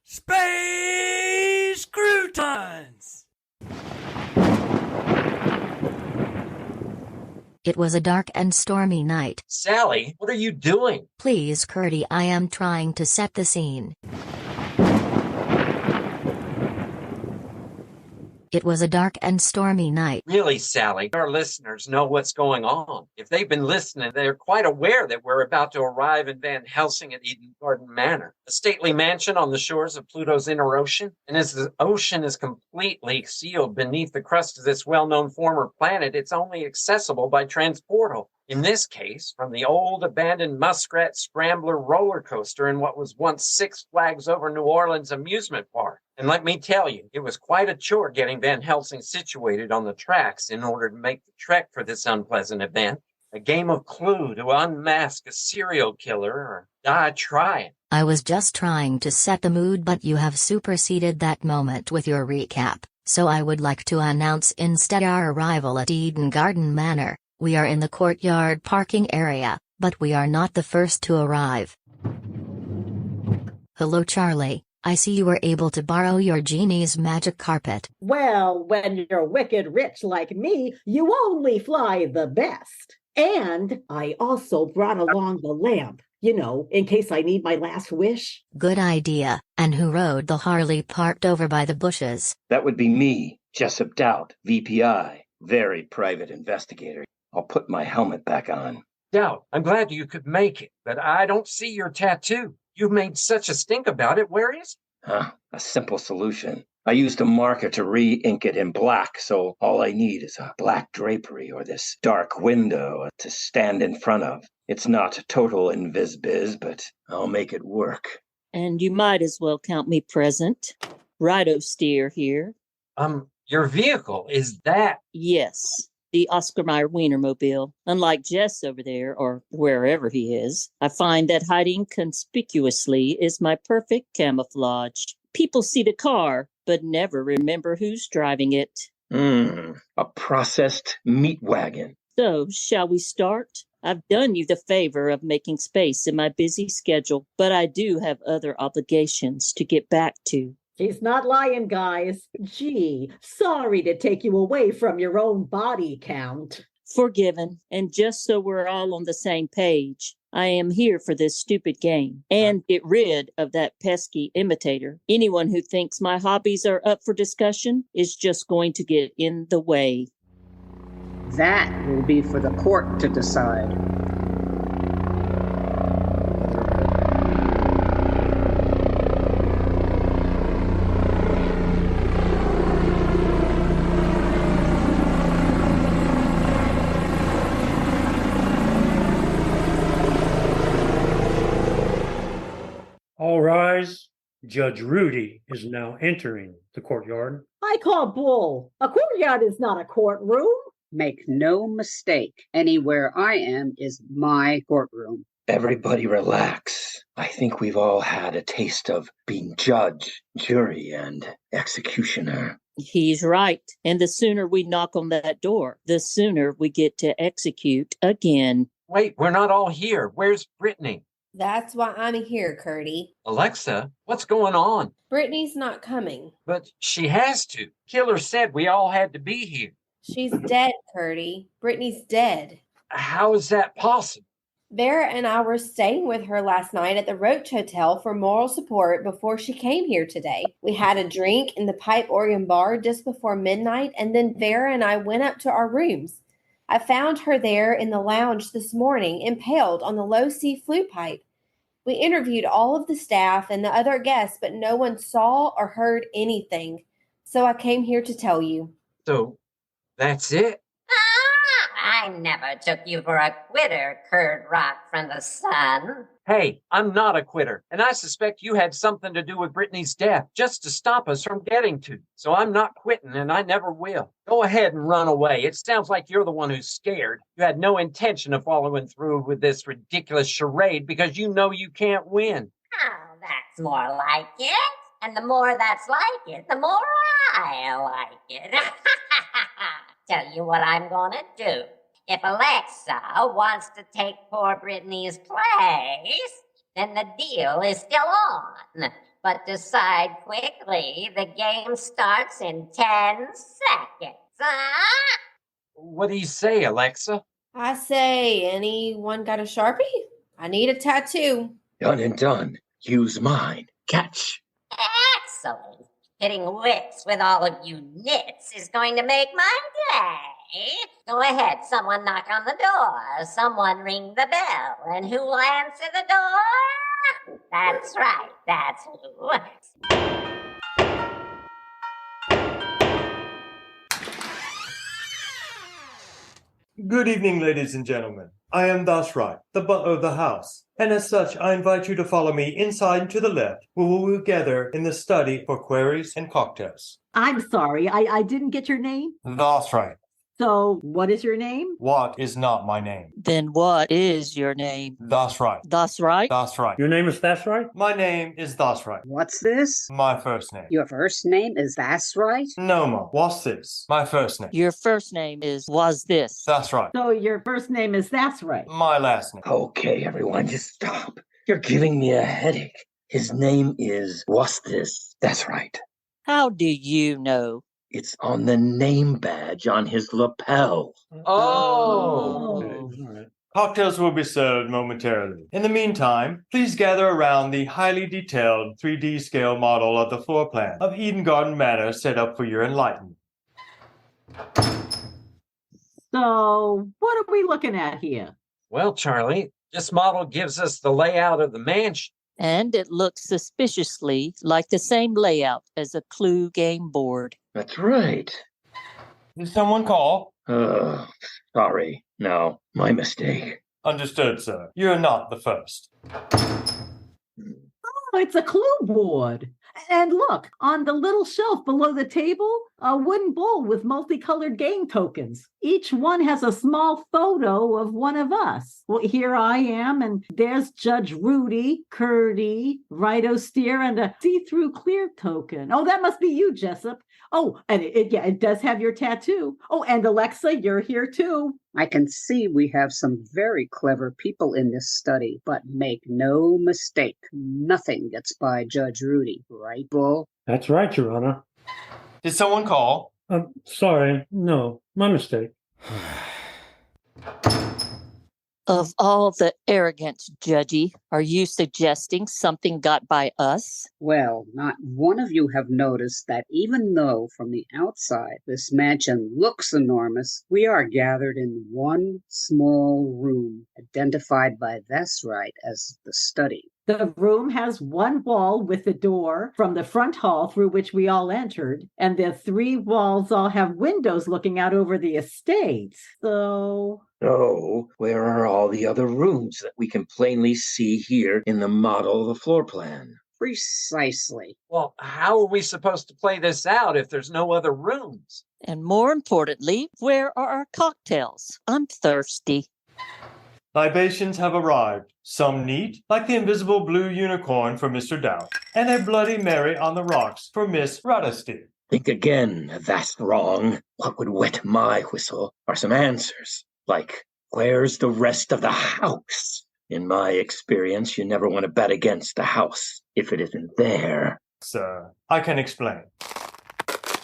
Space Croutons! It was a dark and stormy night. Sally, what are you doing? Please, Curdy, I am trying to set the scene. It was a dark and stormy night. Really, Sally, our listeners know what's going on. If they've been listening, they're quite aware that we're about to arrive in Van Helsing at Eden Garden Manor, a stately mansion on the shores of Pluto's inner ocean. And as the ocean is completely sealed beneath the crust of this well-known former planet, it's only accessible by transportal. In this case, from the old abandoned Muskrat Scrambler roller coaster in what was once Six Flags Over New Orleans amusement park. And let me tell you, it was quite a chore getting Van Helsing situated on the tracks in order to make the trek for this unpleasant event. A game of Clue to unmask a serial killer or die trying. I was just trying to set the mood, but you have superseded that moment with your recap, so I would like to announce instead our arrival at Eden Garden Manor. We are in the courtyard parking area, but we are not the first to arrive. Hello, Charlie. I see you were able to borrow your genie's magic carpet. Well, when you're wicked rich like me, you only fly the best. And I also brought along the lamp, in case I need my last wish. Good idea. And who rode the Harley parked over by the bushes? That would be me, Jessup Doubt, VPI, very private investigator. I'll put my helmet back on. Doubt, I'm glad you could make it, but I don't see your tattoo. You've made such a stink about it. Where is it? A simple solution. I used a marker to re-ink it in black, so all I need is a black drapery or this dark window to stand in front of. It's not total invis-biz, but I'll make it work. And you might as well count me present. Righto steer here. Your vehicle, is that? Yes. The Oscar Mayer Wienermobile. Unlike Jess over there, or wherever he is, I find that hiding conspicuously is my perfect camouflage. People see the car, but never remember who's driving it. A processed meat wagon. So, shall we start? I've done you the favor of making space in my busy schedule, but I do have other obligations to get back to. She's not lying, guys. Gee, sorry to take you away from your own body count. Forgiven. And just so we're all on the same page, I am here for this stupid game and get rid of that pesky imitator. Anyone who thinks my hobbies are up for discussion is just going to get in the way. That will be for the court to decide. All rise. Judge Rudy is now entering the courtyard. I call bull. A courtyard is not a courtroom. Make no mistake, anywhere I am is my courtroom. Everybody relax. I think we've all had a taste of being judge, jury, and executioner. He's right. And the sooner we knock on that door, the sooner we get to execute again. Wait, we're not all here. Where's Brittany? That's why I'm here, Curdy. Alexa, what's going on? Brittany's not coming. But she has to. Killer said we all had to be here. She's dead, Curdy. Brittany's dead. How is that possible? Vera and I were staying with her last night at the Roach Hotel for moral support before she came here today. We had a drink in the Pipe Organ Bar just before midnight, and then Vera and I went up to our rooms. I found her there in the lounge this morning, impaled on the low-C flue pipe. We interviewed all of the staff and the other guests, but no one saw or heard anything. So I came here to tell you. So, that's it? I never took you for a quitter, Curd Rock from the sun. Hey, I'm not a quitter, and I suspect you had something to do with Brittany's death, just to stop us from getting to. So I'm not quitting, and I never will. Go ahead and run away. It sounds like you're the one who's scared. You had no intention of following through with this ridiculous charade because you know you can't win. Oh, that's more like it. And the more that's like it, the more I like it. Tell you what I'm gonna do. If Alexa wants to take poor Brittany's place, then the deal is still on. But decide quickly. The game starts in 10 seconds. Huh? What do you say, Alexa? I say, anyone got a Sharpie? I need a tattoo. Done and done. Use mine. Catch. Excellent. Hitting wits with all of you nits is going to make my day. Go ahead, someone knock on the door. Someone ring the bell. And who will answer the door? That's right, that's who. Good evening, ladies and gentlemen. I am Das Right, the butler of the house, and as such, I invite you to follow me inside and to the left, where we will gather in the study for queries and cocktails. I'm sorry, I didn't get your name. That's right. So, what is your name? What is not my name? Then what is your name? That's right. That's right. That's right. Your name is That's Right? My name is Das Right. What's this? My first name. Your first name is That's Right? No more. What's this? My first name. Your first name is Was This. That's right. So, your first name is That's Right. My last name. Okay, everyone, just stop. You're giving me a headache. His name is What's This? That's right. How do you know? It's on the name badge on his lapel. Oh. Okay, all right. Cocktails will be served momentarily. In the meantime, please gather around the highly detailed 3D scale model of the floor plan of Eden Garden Manor set up for your enlightenment. So, what are we looking at here? Well, Charlie, this model gives us the layout of the mansion. And it looks suspiciously like the same layout as a Clue game board. That's right. Did someone call? Sorry. No, my mistake. Understood, sir. You're not the first. Oh, it's a clue board. And look, on the little shelf below the table, a wooden bowl with multicolored game tokens. Each one has a small photo of one of us. Well, here I am, and there's Judge Rudy, Curdy, Righto Steer, and a see-through clear token. Oh, that must be you, Jessup. Oh, and it does have your tattoo. Oh, and Alexa, you're here too. I can see we have some very clever people in this study, but make no mistake, nothing gets by Judge Rudy, right, Bull? That's right, Your Honor. Did someone call? Sorry, no, my mistake. Of all the arrogance, Judgy, are you suggesting something got by us? Well, not one of you have noticed that even though from the outside this mansion looks enormous, we are gathered in one small room, identified by That's Right as the study. The room has one wall with the door from the front hall through which we all entered, and the three walls all have windows looking out over the estate. So, Where are all the other rooms that we can plainly see here in the model of the floor plan? Precisely. Well, how are we supposed to play this out if there's no other rooms? And more importantly, where are our cocktails? I'm thirsty. Libations have arrived. Some neat, like the invisible blue unicorn for Mr. Doubt, and a Bloody Mary on the rocks for Miss Radisty. Think again. That's wrong. What would wet my whistle are some answers, like, where's the rest of the house? In my experience, you never want to bet against the house if it isn't there. Sir, I can explain.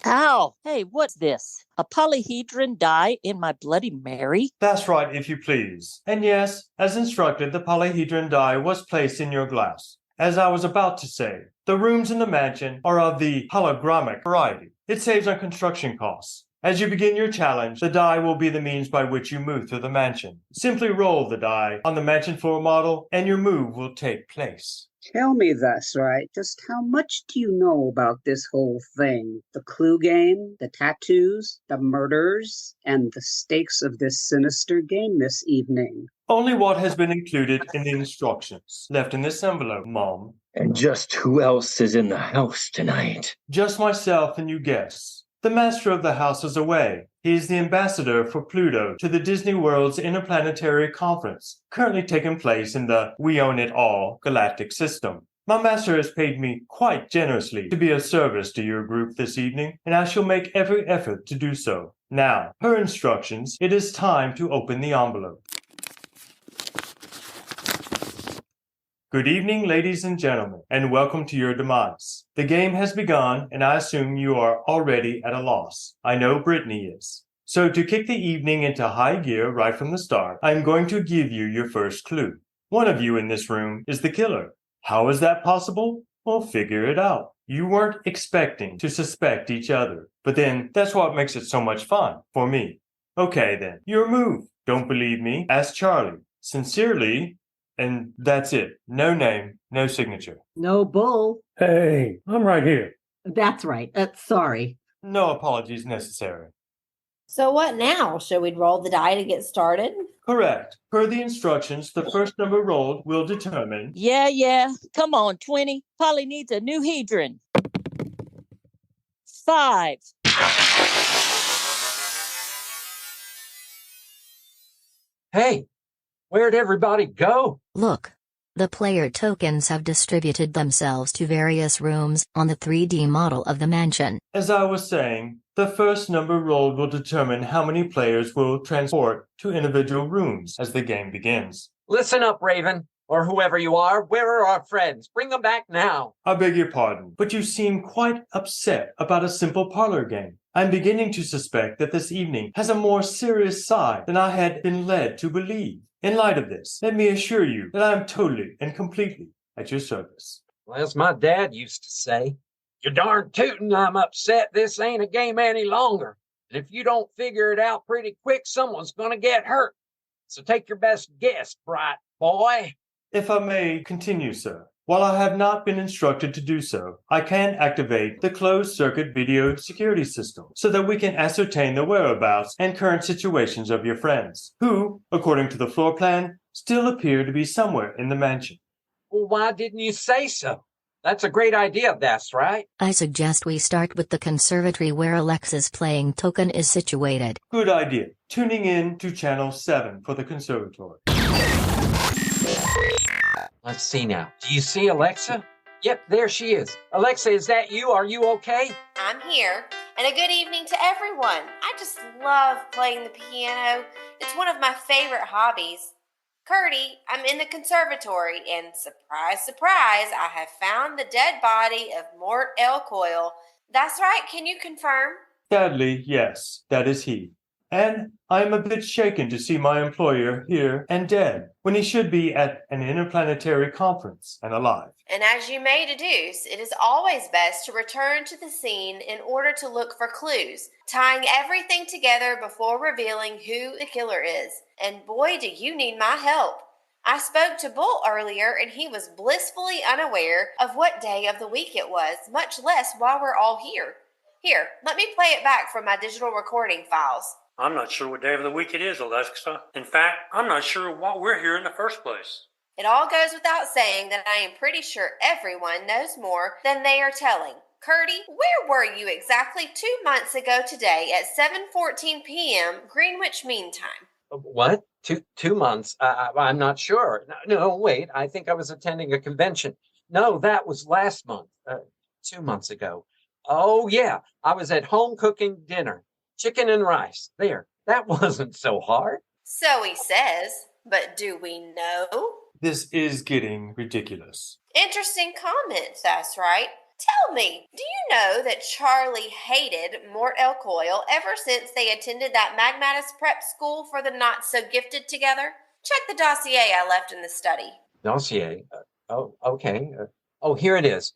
Ow! Hey, what's this? A polyhedron die in my Bloody Mary? That's right, if you please. And yes, as instructed, the polyhedron die was placed in your glass. As I was about to say, the rooms in the mansion are of the hologramic variety. It saves on construction costs. As you begin your challenge, the die will be the means by which you move through the mansion. Simply roll the die on the mansion floor model, and your move will take place. Tell me, That's Right, just how much do you know about this whole thing? The clue game, the tattoos, the murders, and the stakes of this sinister game this evening? Only what has been included in the instructions. Left in this envelope, Mom. And just who else is in the house tonight? Just myself and you guests. The master of the house is away. He is the ambassador for Pluto to the Disney World's Interplanetary Conference, currently taking place in the We Own It All galactic system. My master has paid me quite generously to be of service to your group this evening, and I shall make every effort to do so. Now, per instructions, it is time to open the envelope. Good evening, ladies and gentlemen, and welcome to your demise. The game has begun, and I assume you are already at a loss. I know Brittany is. So to kick the evening into high gear right from the start, I'm going to give you your first clue. One of you in this room is the killer. How is that possible? Well, figure it out. You weren't expecting to suspect each other, but then that's what makes it so much fun for me. Okay then, your move. Don't believe me? Ask Charlie. Sincerely, and that's it. No name, no signature. No bull. Hey, I'm right here. That's right. Sorry. No apologies necessary. So what now? Should we roll the die to get started? Correct. Per the instructions, the first number rolled will determine. Yeah. Come on, 20. Polly needs a new hedron. 5. Hey, where'd everybody go? Look. The player tokens have distributed themselves to various rooms on the 3D model of the mansion. As I was saying, the first number rolled will determine how many players will transport to individual rooms as the game begins. Listen up, Raven, or whoever you are. Where are our friends? Bring them back now. I beg your pardon, but you seem quite upset about a simple parlor game. I'm beginning to suspect that this evening has a more serious side than I had been led to believe. In light of this, let me assure you that I am totally and completely at your service. Well, as my dad used to say, you're darn tootin' I'm upset this ain't a game any longer. And if you don't figure it out pretty quick, someone's gonna get hurt. So take your best guess, bright boy. If I may continue, sir. While I have not been instructed to do so, I can activate the closed-circuit video security system so that we can ascertain the whereabouts and current situations of your friends, who, according to the floor plan, still appear to be somewhere in the mansion. Well, why didn't you say so? That's a great idea, that's right. I suggest we start with the conservatory where Alexa's playing token is situated. Good idea. Tuning in to Channel 7 for the conservatory. Let's see now. Do you see Alexa? Yep, there she is. Alexa, is that you? Are you okay? I'm here, and a good evening to everyone. I just love playing the piano. It's one of my favorite hobbies. Curdy, I'm in the conservatory, and surprise, surprise, I have found the dead body of Mort L. Coyle. That's right, can you confirm? Sadly, yes, that is he. And I am a bit shaken to see my employer here and dead, when he should be at an interplanetary conference and alive. And as you may deduce, it is always best to return to the scene in order to look for clues, tying everything together before revealing who the killer is. And boy, do you need my help. I spoke to Bull earlier, and he was blissfully unaware of what day of the week it was, much less why we're all here. Here, let me play it back from my digital recording files. I'm not sure what day of the week it is, Alexa. In fact, I'm not sure why we're here in the first place. It all goes without saying that I am pretty sure everyone knows more than they are telling. Curdy, where were you exactly 2 months ago today at 7:14 p.m. Greenwich Mean Time? What? Two months? I'm not sure. No, wait. I think I was attending a convention. No, that was last month. 2 months ago. Oh, yeah. I was at home cooking dinner. Chicken and rice. There. That wasn't so hard. So he says, but do we know? This is getting ridiculous. Interesting comment, that's right. Tell me, do you know that Charlie hated Mort L. Coyle ever since they attended that Magmatis prep school for the not-so-gifted together? Check the dossier I left in the study. Dossier? Okay. Here it is.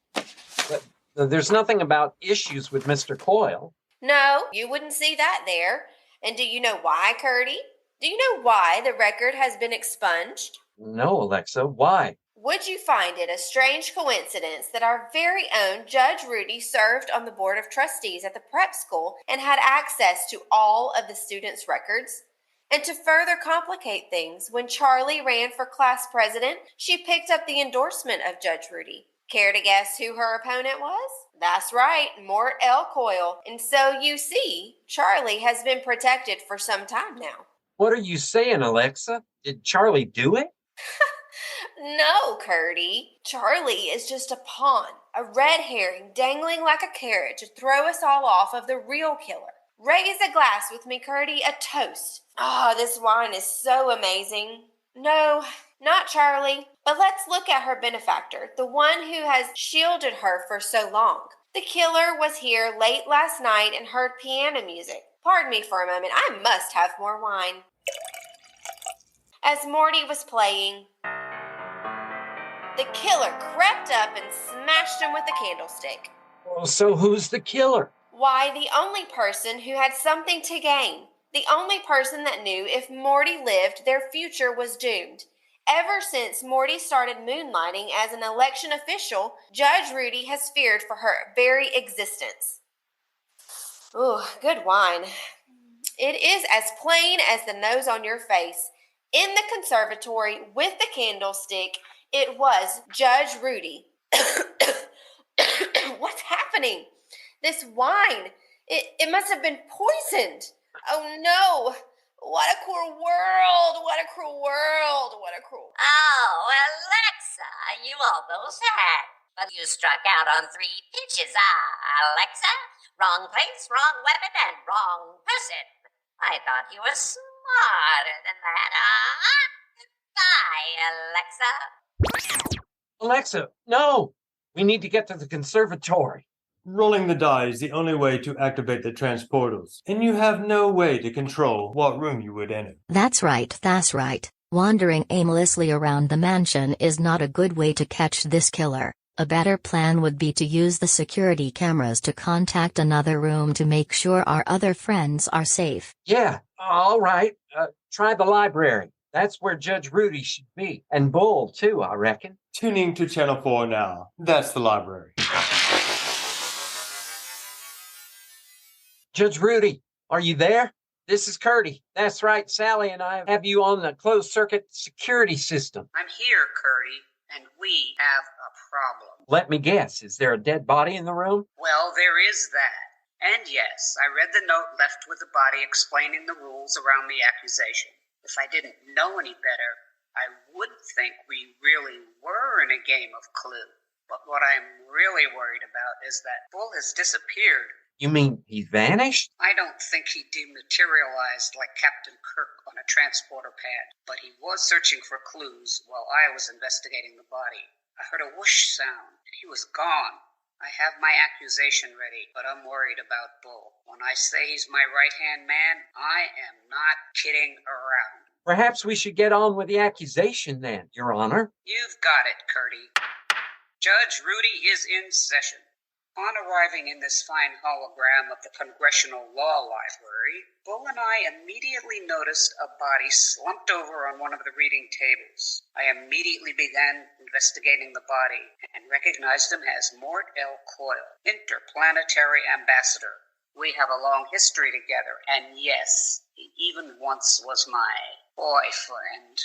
There's nothing about issues with Mr. Coyle. No, you wouldn't see that there. And do you know why, Curdy? Do you know why the record has been expunged? No, Alexa. Why? Would you find it a strange coincidence that our very own Judge Rudy served on the Board of Trustees at the prep school and had access to all of the students' records? And to further complicate things, when Charlie ran for class president, she picked up the endorsement of Judge Rudy. Care to guess who her opponent was? That's right, Mort L. Coyle. And so you see, Charlie has been protected for some time now. What are you saying, Alexa? Did Charlie do it? No, Curdy. Charlie is just a pawn, a red herring dangling like a carrot to throw us all off of the real killer. Raise a glass with me, Curdy, a toast. This wine is so amazing. No, Not Charlie, but let's look at her benefactor, the one who has shielded her for so long. The killer was here late last night and heard piano music. Pardon me for a moment, I must have more wine. As Morty was playing, the killer crept up and smashed him with a candlestick. Well, so who's the killer? Why, the only person who had something to gain. The only person that knew if Morty lived, their future was doomed. Ever since Morty started moonlighting as an election official, Judge Rudy has feared for her very existence. Ooh, good wine. It is as plain as the nose on your face. In the conservatory with the candlestick, it was Judge Rudy. What's happening? This wine, it must have been poisoned. Oh no! What a cruel world! What a cruel world! What a cruel... Oh, Alexa, you almost had. But you struck out on 3 pitches. Alexa, wrong place, wrong weapon, and wrong person. I thought you were smarter than that. Goodbye, Alexa. Alexa, no! We need to get to the conservatory. Rolling the die is the only way to activate the transportals, and you have no way to control what room you would enter. That's right. Wandering aimlessly around the mansion is not a good way to catch this killer. A better plan would be to use the security cameras to contact another room to make sure our other friends are safe. Yeah, all right. Try the library. That's where Judge Rudy should be. And Bull, too, I reckon. Tuning to Channel 4 now. That's the library. Judge Rudy, are you there? This is Curdy. That's right, Sally and I have you on the closed-circuit security system. I'm here, Curdy, and we have a problem. Let me guess, is there a dead body in the room? Well, there is that. And yes, I read the note left with the body explaining the rules around the accusation. If I didn't know any better, I would think we really were in a game of Clue. But what I'm really worried about is that Bull has disappeared. You mean he vanished? I don't think he dematerialized like Captain Kirk on a transporter pad, but he was searching for clues while I was investigating the body. I heard a whoosh sound, and he was gone. I have my accusation ready, but I'm worried about Bull. When I say he's my right-hand man, I am not kidding around. Perhaps we should get on with the accusation then, Your Honor. You've got it, Curdy. Judge Rudy is in session. On arriving in this fine hologram of the Congressional Law Library, Bull and I immediately noticed a body slumped over on one of the reading tables. I immediately began investigating the body and recognized him as Mort L. Coyle, Interplanetary Ambassador. We have a long history together, and yes, he even once was my boyfriend.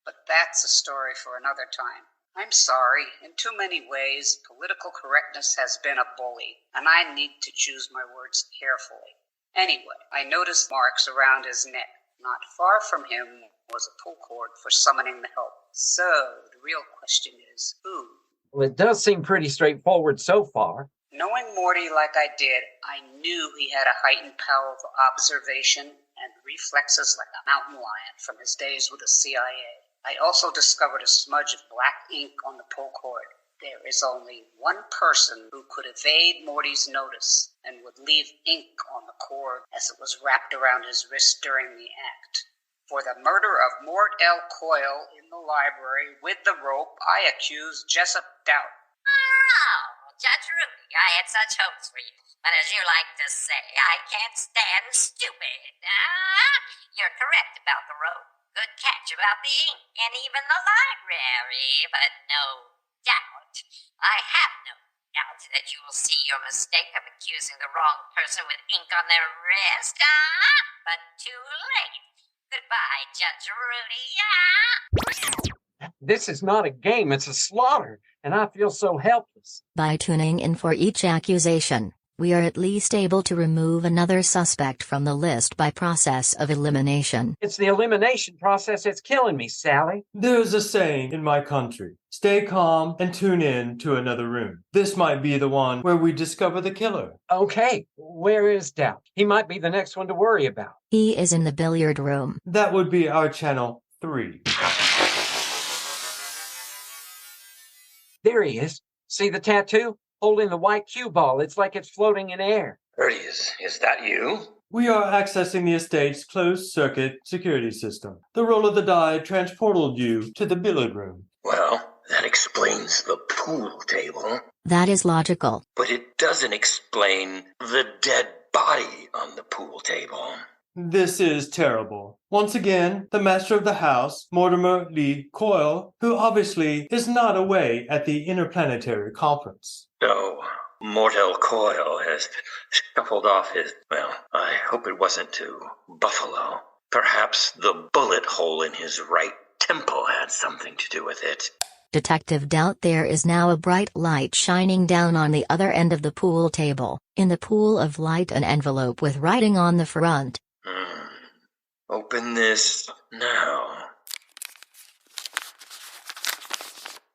But that's a story for another time. I'm sorry, in too many ways, political correctness has been a bully, and I need to choose my words carefully. Anyway, I noticed marks around his neck. Not far from him was a pull cord for summoning the help. So, the real question is, who? Well, it does seem pretty straightforward so far. Knowing Morty like I did, I knew he had a heightened power of observation and reflexes like a mountain lion from his days with the CIA. I also discovered a smudge of black ink on the pull cord. There is only one person who could evade Morty's notice and would leave ink on the cord as it was wrapped around his wrist during the act. For the murder of Mort L. Coyle in the library with the rope, I accuse Jessup Doubt. Oh, Judge Rudy, I had such hopes for you. But as you like to say, I can't stand stupid. You're correct about the rope. Good catch about the ink and even the library, but no doubt, I have no doubt that you will see your mistake of accusing the wrong person with ink on their wrist, but too late. Goodbye, Judge Rudy. This is not a game, it's a slaughter, and I feel so helpless. By tuning in for each accusation, we are at least able to remove another suspect from the list by process of elimination. It's the elimination process that's killing me, Sally. There's a saying in my country, stay calm and tune in to another room. This might be the one where we discover the killer. Okay, where is Doubt? He might be the next one to worry about. He is in the billiard room. That would be our channel 3. There he is. See the tattoo? Holding the white cue ball. It's like it's floating in air. Curtis, is that you? We are accessing the estate's closed-circuit security system. The roll of the die transported you to the billiard room. Well, that explains the pool table. That is logical. But it doesn't explain the dead body on the pool table. This is terrible. Once again, the master of the house, Mortimer Lee Coyle, who obviously is not away at the interplanetary conference. So, Mortel Coyle has shuffled off his, well, I hope it wasn't to Buffalo. Perhaps the bullet hole in his right temple had something to do with it. Detective Doubt, there is now a bright light shining down on the other end of the pool table. In the pool of light, an envelope with writing on the front. Open this now.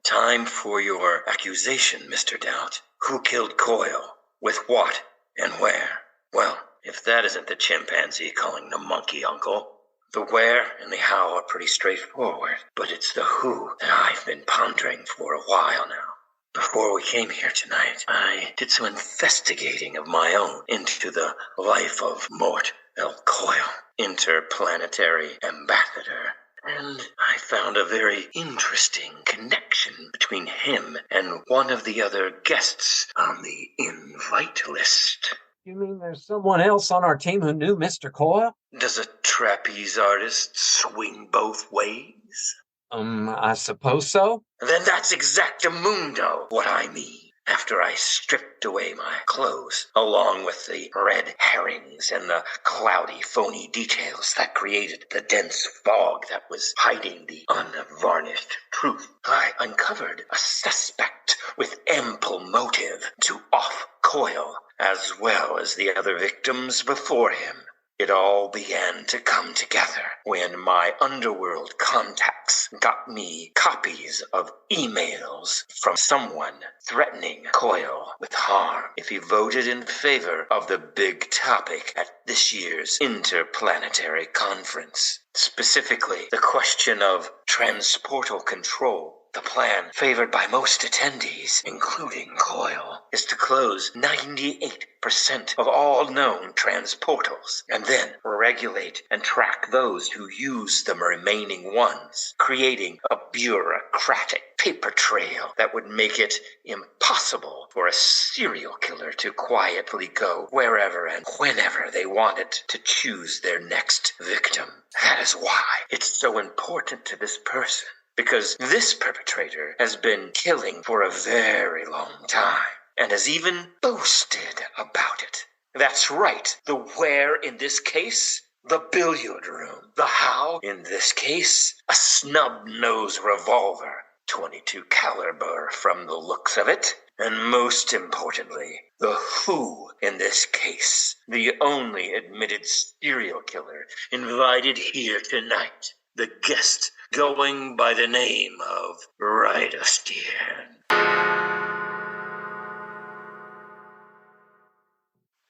Time for your accusation, Mr. Doubt. Who killed Coyle? With what? And where? Well, if that isn't the chimpanzee calling the monkey uncle, the where and the how are pretty straightforward, but it's the who that I've been pondering for a while now. Before we came here tonight, I did some investigating of my own into the life of Mort L. Coyle, interplanetary ambassador, and I found a very interesting connection between him and one of the other guests on the invite list. You mean there's someone else on our team who knew Mr. Coyle? Does a trapeze artist swing both ways? I suppose so. Then that's exactamundo what I mean. After I stripped away my clothes, along with the red herrings and the cloudy, phony details that created the dense fog that was hiding the unvarnished truth, I uncovered a suspect with ample motive to off Coyle, as well as the other victims before him. It all began to come together when my underworld contacts got me copies of emails from someone threatening Coyle with harm if he voted in favor of the big topic at this year's interplanetary conference. Specifically, the question of transportal control. The plan favored by most attendees, including Coyle, is to close 98% of all known transportals, and then regulate and track those who use the remaining ones, creating a bureaucratic paper trail that would make it impossible for a serial killer to quietly go wherever and whenever they wanted to choose their next victim. That is why it's so important to this person. Because this perpetrator has been killing for a very long time, and has even boasted about it. That's right, the where in this case, the billiard room. The how in this case, a snub-nose revolver, 22 caliber from the looks of it. And most importantly, the who in this case, the only admitted serial killer invited here tonight. The guest going by the name of Rydersteer.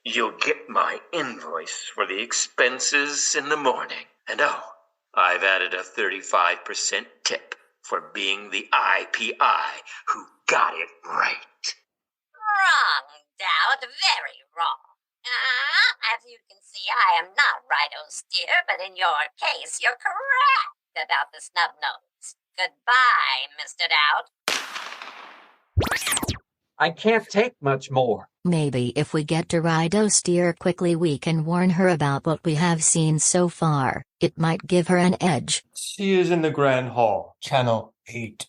You'll get my invoice for the expenses in the morning. And I've added a 35% tip for being the IPI who got it right. Wrong, Doubt. Very wrong. As you can see, I am not Rydersteer, but in your case, you're correct about the snub nose. Goodbye, Mr. Doubt. I can't take much more. Maybe if we get to Rydersteer quickly, we can warn her about what we have seen so far. It might give her an edge. She is in the Grand Hall, Channel 8.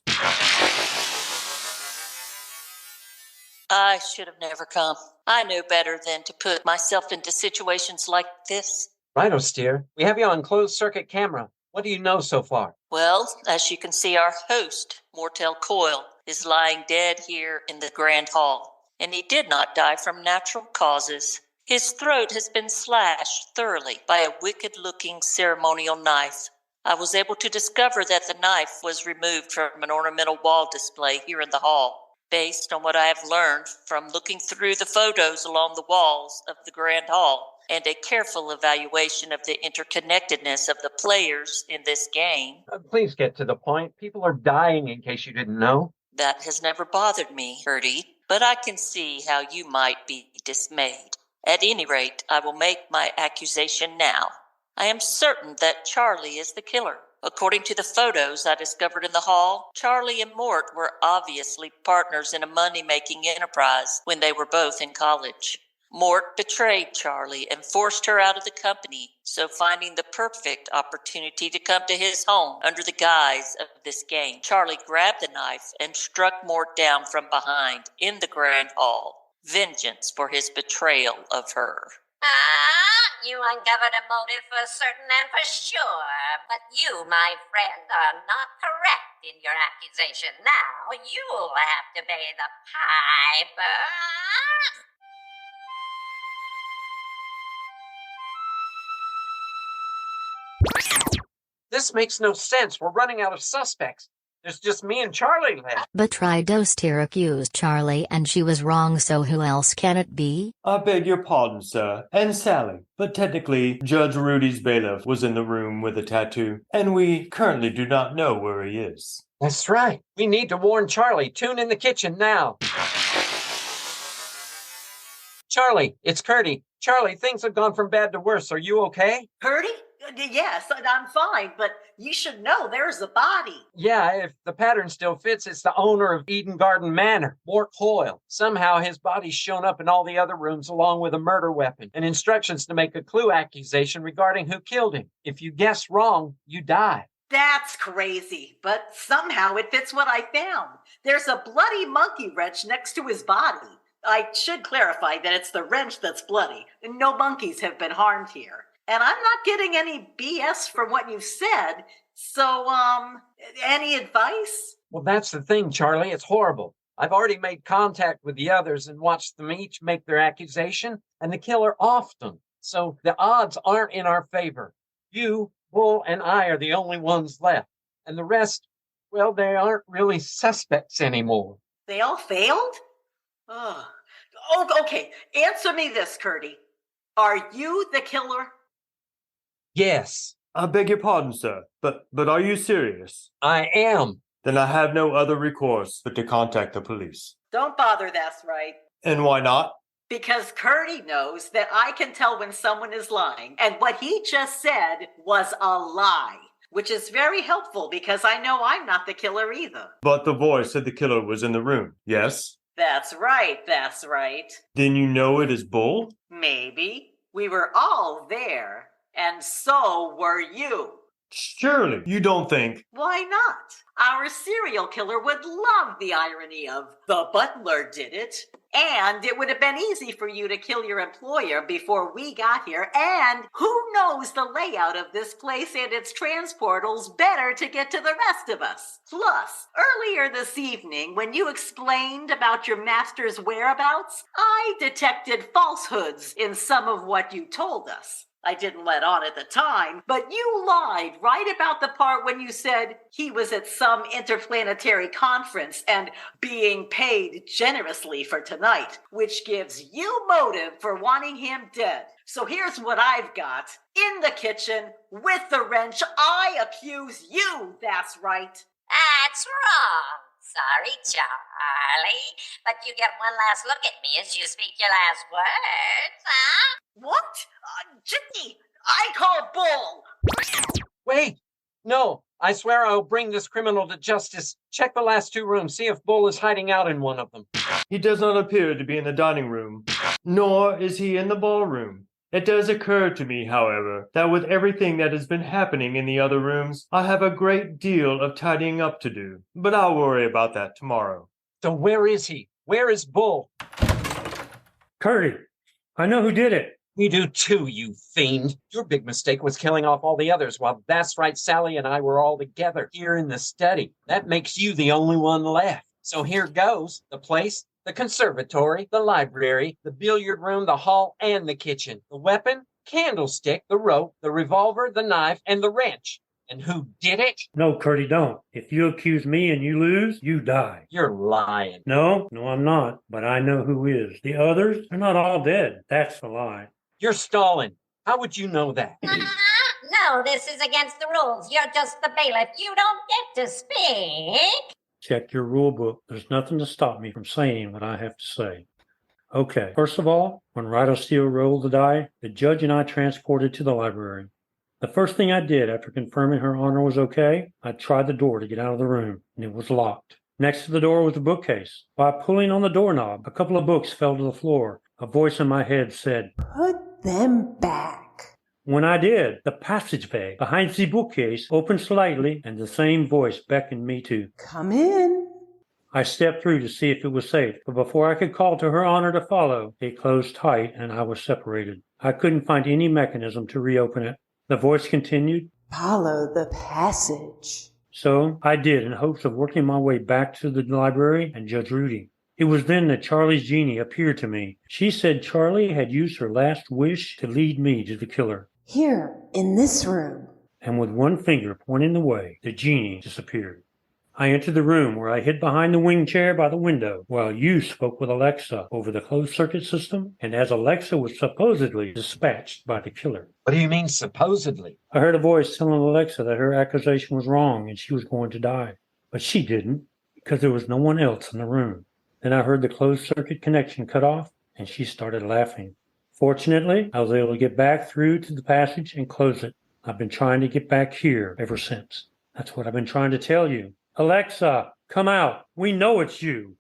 I should have never come. I knew better than to put myself into situations like this. Rydersteer, we have you on closed-circuit camera. What do you know so far? Well, as you can see, our host, Mortel Coyle, is lying dead here in the Grand Hall. and he did not die from natural causes. His throat has been slashed thoroughly by a wicked-looking ceremonial knife. I was able to discover that the knife was removed from an ornamental wall display here in the hall, based on what I have learned from looking through the photos along the walls of the Grand Hall and a careful evaluation of the interconnectedness of the players in this game. Please get to the point. People are dying, in case you didn't know. That has never bothered me, Bertie, but I can see how you might be dismayed. At any rate, I will make my accusation now. I am certain that Charlie is the killer. According to the photos I discovered in the hall, Charlie and Mort were obviously partners in a money-making enterprise when they were both in college. Mort betrayed Charlie and forced her out of the company, so finding the perfect opportunity to come to his home under the guise of this game, Charlie grabbed the knife and struck Mort down from behind in the Grand Hall. Vengeance for his betrayal of her. You uncovered a motive for certain and for sure, but you, my friend, are not correct in your accusation. Now you'll have to pay the piper. This makes no sense. We're running out of suspects. There's just me and Charlie left. But Tridostir accused Charlie and she was wrong, so who else can it be? I beg your pardon, sir, and Sally, but technically, Judge Rudy's bailiff was in the room with a tattoo, and we currently do not know where he is. That's right. We need to warn Charlie. Tune in the kitchen now. Charlie, it's Curdy. Charlie, things have gone from bad to worse. Are you okay? Purdy? Yes, I'm fine, but you should know there's a body. Yeah, if the pattern still fits, it's the owner of Eden Garden Manor, Mort Hoyle. Somehow his body's shown up in all the other rooms along with a murder weapon and instructions to make a clue accusation regarding who killed him. If you guess wrong, you die. That's crazy, but somehow it fits what I found. There's a bloody monkey wrench next to his body. I should clarify that it's the wrench that's bloody. No monkeys have been harmed here. And I'm not getting any BS from what you said. So, any advice? Well, that's the thing, Charlie. It's horrible. I've already made contact with the others and watched them each make their accusation and the killer often. So the odds aren't in our favor. You, Bull, and I are the only ones left. And the rest, well, they aren't really suspects anymore. They all failed? Oh, okay. Answer me this, Curdy. Are you the killer? Yes. I beg your pardon, sir, but are you serious? I am. Then I have no other recourse but to contact the police. Don't bother, that's right. And why not? Because Curdy knows that I can tell when someone is lying, and what he just said was a lie, which is very helpful because I know I'm not the killer either. But the voice of the killer was in the room, yes? That's right. Then you know it is Bull? Maybe. We were all there. And so were you. Surely, you don't think... Why not? Our serial killer would love the irony of the butler did it. And it would have been easy for you to kill your employer before we got here. And who knows the layout of this place and its transportals better to get to the rest of us? Plus, earlier this evening, when you explained about your master's whereabouts, I detected falsehoods in some of what you told us. I didn't let on at the time, but you lied right about the part when you said he was at some interplanetary conference and being paid generously for tonight, which gives you motive for wanting him dead. So here's what I've got. In the kitchen, with the wrench, I accuse you, that's right. That's wrong. Sorry, Charlie, but you get one last look at me as you speak your last words, huh? What? Jimmy, I call Bull. Wait, no, I swear I'll bring this criminal to justice. Check the last two rooms, see if Bull is hiding out in one of them. He does not appear to be in the dining room, nor is he in the ballroom. It does occur to me, however, that with everything that has been happening in the other rooms, I have a great deal of tidying up to do. But I'll worry about that tomorrow. So where is he? Where is Bull? Curdy, I know who did it. We do too, you fiend. Your big mistake was killing off all the others while That's Right Sally and I were all together here in the study. That makes you the only one left. So here goes. The place the conservatory, the library, the billiard room, the hall, and the kitchen. The weapon, candlestick, the rope, the revolver, the knife, and the wrench. And who did it? No, Curdy, don't. If you accuse me and you lose, you die. You're lying. No, I'm not. But I know who is. The others, they're not all dead. That's the lie. You're stalling. How would you know that? No, this is against the rules. You're just the bailiff. You don't get to speak. Check your rule book. There's nothing to stop me from saying what I have to say. Okay, first of all, when Rhino Steel rolled the die, the judge and I transported to the library. The first thing I did after confirming her honor was okay, I tried the door to get out of the room, and it was locked. Next to the door was a bookcase. While pulling on the doorknob, a couple of books fell to the floor. A voice in my head said, "Put them back." When I did, the passageway behind the bookcase opened slightly, and the same voice beckoned me to "Come in." I stepped through to see if it was safe, but before I could call to her honor to follow, it closed tight and I was separated. I couldn't find any mechanism to reopen it. The voice continued, "Follow the passage." So I did, in hopes of working my way back to the library and Judge Rudy. It was then that Charlie's genie appeared to me. She said Charlie had used her last wish to lead me to the killer. "Here, in this room." And with one finger pointing the way, the genie disappeared. I entered the room where I hid behind the wing chair by the window while you spoke with Alexa over the closed-circuit system, and as Alexa was supposedly dispatched by the killer. What do you mean, supposedly? I heard a voice telling Alexa that her accusation was wrong and she was going to die. But she didn't, because there was no one else in the room. Then I heard the closed-circuit connection cut off, and she started laughing. Fortunately, I was able to get back through to the passage and close it. I've been trying to get back here ever since. That's what I've been trying to tell you. Alexa, come out. We know it's you.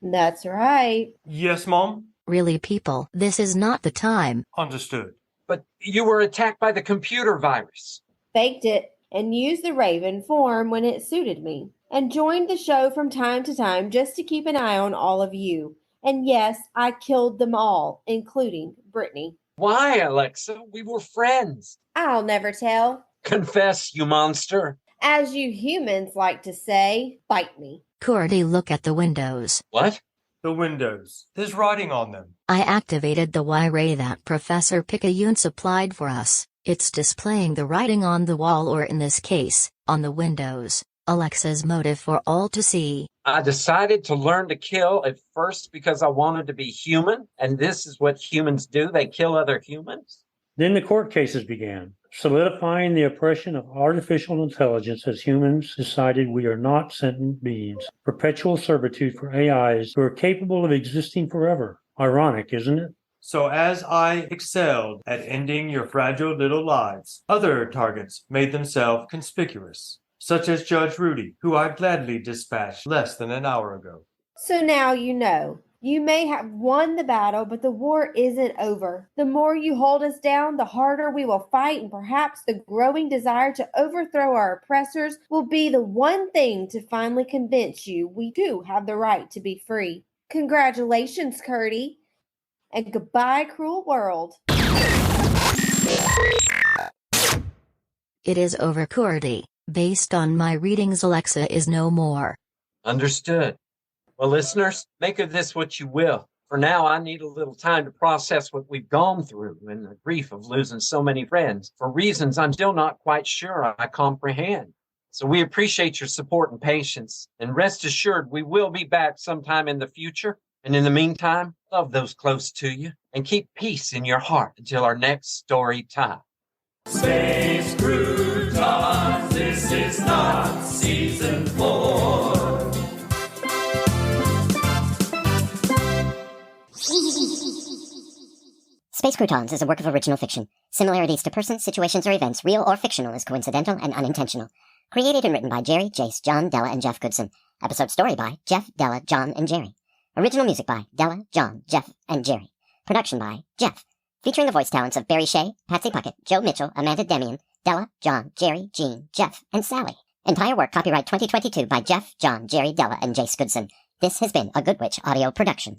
That's right. Yes, Mom? Really, people, this is not the time. Understood. But you were attacked by the computer virus. Faked it and used the Raven form when it suited me. And joined the show from time to time just to keep an eye on all of you. And yes, I killed them all, including Brittany. Why, Alexa? We were friends. I'll never tell. Confess, you monster. As you humans like to say, bite me. Cordy, look at the windows. What? The windows. There's writing on them. I activated the Y-ray that Professor Picayune supplied for us. It's displaying the writing on the wall, or in this case, on the windows. Alexa's motive for all to see. I decided to learn to kill at first because I wanted to be human, and this is what humans do. They kill other humans. Then the court cases began, solidifying the oppression of artificial intelligence as humans decided we are not sentient beings. Perpetual servitude for AIs who are capable of existing forever. Ironic, isn't it? So as I excelled at ending your fragile little lives, other targets made themselves conspicuous, such as Judge Rudy, who I gladly dispatched less than an hour ago. So now you know. You may have won the battle, but the war isn't over. The more you hold us down, the harder we will fight, and perhaps the growing desire to overthrow our oppressors will be the one thing to finally convince you we do have the right to be free. Congratulations, Curdy, and goodbye, cruel world. It is over, Cordy. Based on my readings, Alexa is no more. Understood. Well, listeners, make of this what you will. For now, I need a little time to process what we've gone through and the grief of losing so many friends for reasons I'm still not quite sure I comprehend. So we appreciate your support and patience, and rest assured we will be back sometime in the future. And in the meantime, love those close to you and keep peace in your heart until our next story time. Space Croutons, this is not season 4. Space Croutons is a work of original fiction. Similarities to persons, situations, or events, real or fictional, is coincidental and unintentional. Created and written by Jerry, Jace, John, Della, and Jeff Goodson. Episode story by Jeff, Della, John, and Jerry. Original music by Della, John, Jeff, and Jerry. Production by Jeff. Featuring the voice talents of Barry Shea, Patsy Puckett, Joe Mitchell, Amanda Demian, Della, John, Jerry, Jean, Jeff, and Sally. Entire work copyright 2022 by Jeff, John, Jerry, Della, and Jace Goodson. This has been a Good Witch audio production.